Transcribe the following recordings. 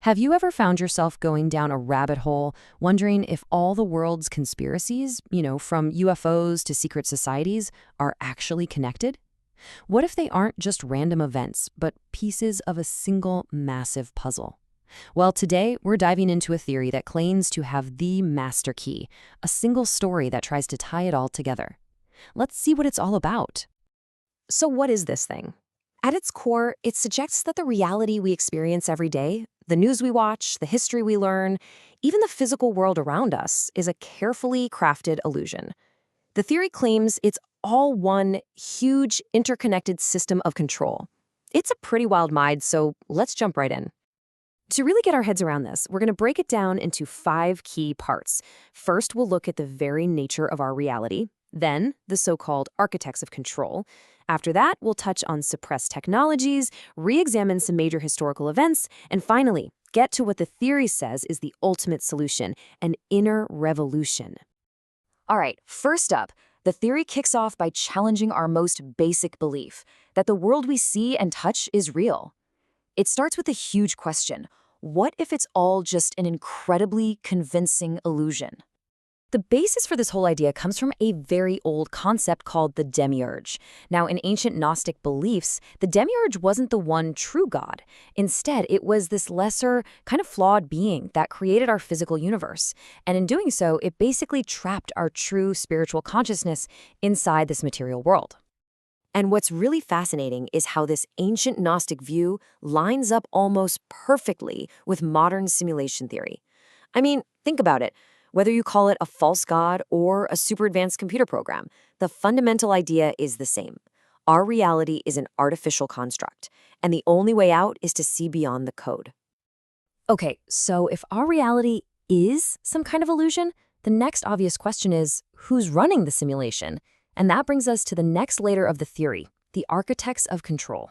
Have you ever found yourself going down a rabbit hole, wondering if all the world's conspiracies, from UFOs to secret societies, are actually connected? What if they aren't just random events, but pieces of a single massive puzzle? Well, today we're diving into a theory that claims to have the master key, a single story that tries to tie it all together. Let's see what it's all about. So what is this thing? At its core, it suggests that the reality we experience every day, the news we watch, the history we learn, even the physical world around us, is a carefully crafted illusion. The theory claims it's all one huge, interconnected system of control. It's a pretty wild mind, so let's jump right in. To really get our heads around this, we're going to break it down into 5 key parts. First, we'll look at the very nature of our reality, then the so-called architects of control. After that, we'll touch on suppressed technologies, re-examine some major historical events, and finally, get to what the theory says is the ultimate solution, an inner revolution. All right, first up, the theory kicks off by challenging our most basic belief, that the world we see and touch is real. It starts with a huge question. What if it's all just an incredibly convincing illusion? The basis for this whole idea comes from a very old concept called the Demiurge. Now, in ancient Gnostic beliefs, the Demiurge wasn't the one true God. Instead, it was this lesser, kind of flawed being that created our physical universe. And in doing so, it basically trapped our true spiritual consciousness inside this material world. And what's really fascinating is how this ancient Gnostic view lines up almost perfectly with modern simulation theory. I mean, think about it. Whether you call it a false god or a super advanced computer program, the fundamental idea is the same. Our reality is an artificial construct, and the only way out is to see beyond the code. Okay, so if our reality is some kind of illusion, the next obvious question is, who's running the simulation? And that brings us to the next layer of the theory, the architects of control.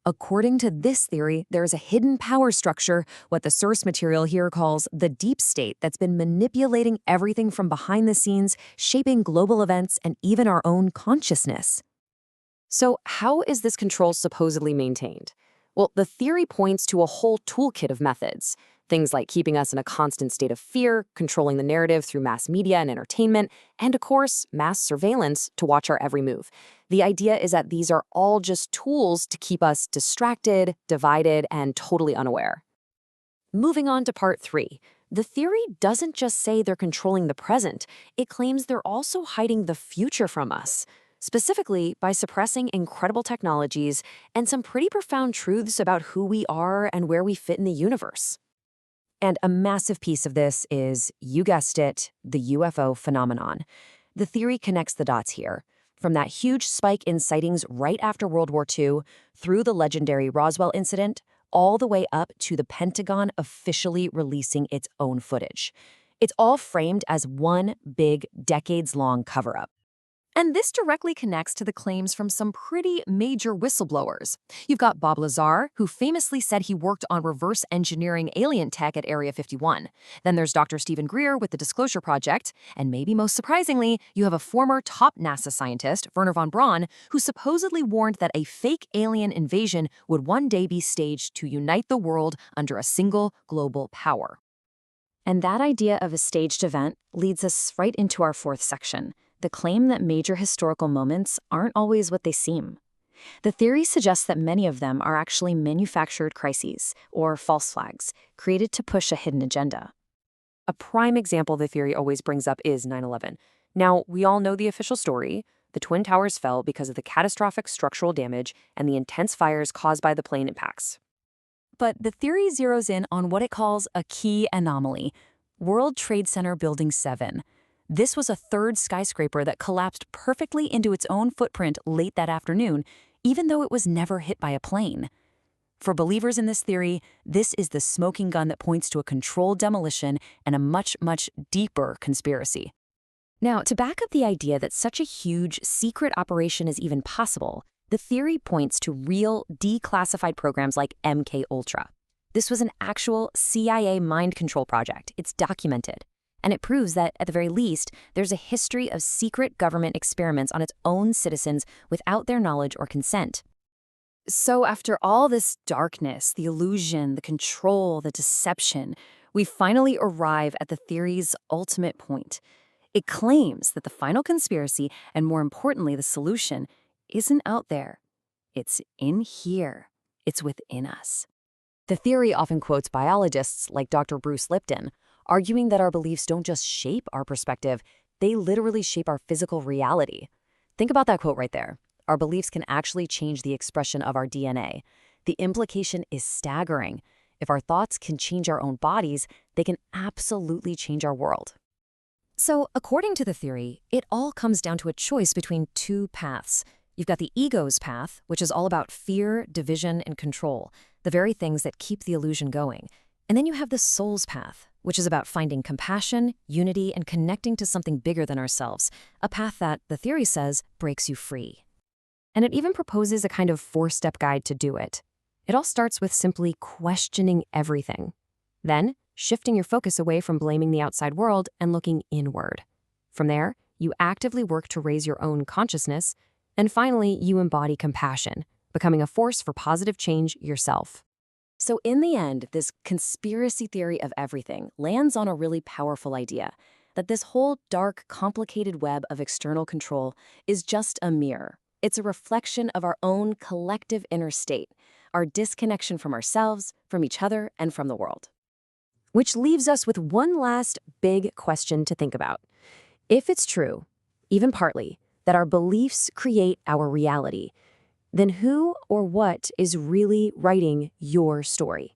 According to this theory, there is a hidden power structure, what the source material here calls the deep state, that's been manipulating everything from behind the scenes, shaping global events, and even our own consciousness. So how is this control supposedly maintained? Well, the theory points to a whole toolkit of methods. Things like keeping us in a constant state of fear, controlling the narrative through mass media and entertainment, and of course, mass surveillance to watch our every move. The idea is that these are all just tools to keep us distracted, divided, and totally unaware. Moving on to part 3. The theory doesn't just say they're controlling the present, it claims they're also hiding the future from us, specifically by suppressing incredible technologies and some pretty profound truths about who we are and where we fit in the universe. And a massive piece of this is, you guessed it, the UFO phenomenon. The theory connects the dots here. From that huge spike in sightings right after World War II, through the legendary Roswell incident, all the way up to the Pentagon officially releasing its own footage. It's all framed as one big, decades-long cover-up. And this directly connects to the claims from some pretty major whistleblowers. You've got Bob Lazar, who famously said he worked on reverse engineering alien tech at Area 51. Then there's Dr. Stephen Greer with the Disclosure Project. And maybe most surprisingly, you have a former top NASA scientist, Wernher von Braun, who supposedly warned that a fake alien invasion would one day be staged to unite the world under a single global power. And that idea of a staged event leads us right into our 4th section. The claim that major historical moments aren't always what they seem. The theory suggests that many of them are actually manufactured crises, or false flags, created to push a hidden agenda. A prime example the theory always brings up is 9/11. Now, we all know the official story. The Twin Towers fell because of the catastrophic structural damage and the intense fires caused by the plane impacts. But the theory zeroes in on what it calls a key anomaly, World Trade Center Building 7. This was a 3rd skyscraper that collapsed perfectly into its own footprint late that afternoon, even though it was never hit by a plane. For believers in this theory, this is the smoking gun that points to a controlled demolition and a much, much deeper conspiracy. Now, to back up the idea that such a huge, secret operation is even possible, the theory points to real, declassified programs like MKUltra. This was an actual CIA mind control project. It's documented. And it proves that, at the very least, there's a history of secret government experiments on its own citizens without their knowledge or consent. So after all this darkness, the illusion, the control, the deception, we finally arrive at the theory's ultimate point. It claims that the final conspiracy, and more importantly, the solution, isn't out there. It's in here. It's within us. The theory often quotes biologists like Dr. Bruce Lipton, arguing that our beliefs don't just shape our perspective, they literally shape our physical reality. Think about that quote right there. Our beliefs can actually change the expression of our DNA. The implication is staggering. If our thoughts can change our own bodies, they can absolutely change our world. So, according to the theory, it all comes down to a choice between two paths. You've got the ego's path, which is all about fear, division, and control, the very things that keep the illusion going. And then you have the soul's path, which is about finding compassion, unity, and connecting to something bigger than ourselves, a path that, the theory says, breaks you free. And it even proposes a kind of 4-step guide to do it. It all starts with simply questioning everything. Then, shifting your focus away from blaming the outside world and looking inward. From there, you actively work to raise your own consciousness, and finally, you embody compassion, becoming a force for positive change yourself. So in the end, this conspiracy theory of everything lands on a really powerful idea, that this whole dark, complicated web of external control is just a mirror. It's a reflection of our own collective inner state, our disconnection from ourselves, from each other, and from the world. Which leaves us with one last big question to think about. If it's true, even partly, that our beliefs create our reality, then who or what is really writing your story?